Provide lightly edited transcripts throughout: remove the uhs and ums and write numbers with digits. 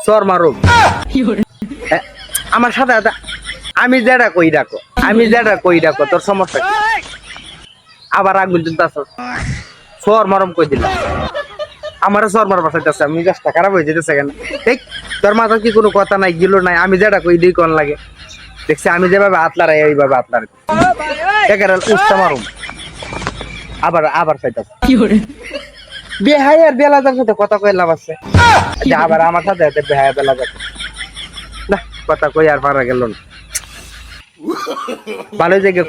সর মারো আমার সাথে আমি যেটা কই ডাকো তোর সমস্যা কি? আবার আগুন জ্বলতাছ সর মারম কই দিলাম আমার সর মার বাসাইতেছে আমি গাছটা খারাপ হয়ে যেতেছে কেন এই তোর মাথা কি কোনো কথা নাই গিলো নাই আমি যেটা কই দিই কোন লাগে দেখছি আমি যেভাবে হাত লড়াই এইভাবে হাত লড়াই একের উস্তা মারুম আবার চাইতাছে বেহাই আর বেলাদার সাথে কথা কই লাভ আছে আবার আমার সাথে বেহাই বেলাদার না কথা কই আর পারা গেল না ভালো জায়গা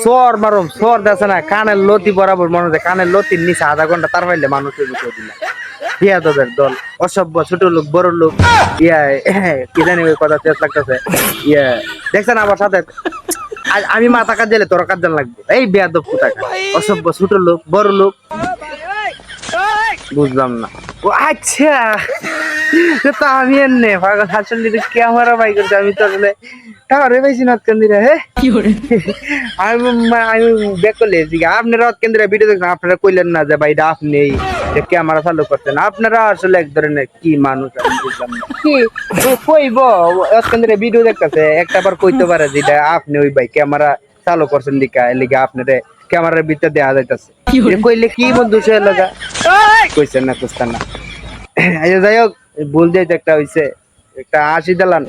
সর মারুম সর দেছে না কানের লতি বরাবর মনে হয় কানের লতির নিচে আধা ঘন্টা তার পাইলে মানুষের বিষয় দিল বিয়াদবের দল অসভ্য ছোট লোক বড় লোক কি জানি ওই কথা তেজ লাগতেছে দেখছেন আমার সাথে আমি মাথা কাজ দিলে তোর কাজ লাগবে এই বেয়াদব কোথায় অসভ্য ছোট লোক বড় লোক বুঝলাম না ও আচ্ছা তো আমি এনে পাগল আসলে ক্যামেরা বাই করতে আমি তো আসলে টাওয়ারে বেশি নাচ কেন্দ্রে হ্যাঁ আমি দেখলে আপনারা রাত কেন্দ্রে ভিডিও দেখছেন আপনারা কইলেন না যে ভাই আপনি ক্যামেরা চালু করতেন আপনারা আসলে এক ধরনের কি মানুষ আমি বুঝলাম না কি কইব রাত কেন্দ্রে ভিডিও দেখতেছে একটা বার কইতে পারে যেটা আপনি ওই ভাই ক্যামেরা চালু করছেন লিখা আপনারা ক্যামেরার ভিতরে দেওয়া যাইতেছে কইলে কি বন্ধু সে লাগা কইছেন না কুস্তান না যাই হোক ভুল যাইতে একটা হইছে একটা 80 দিলাম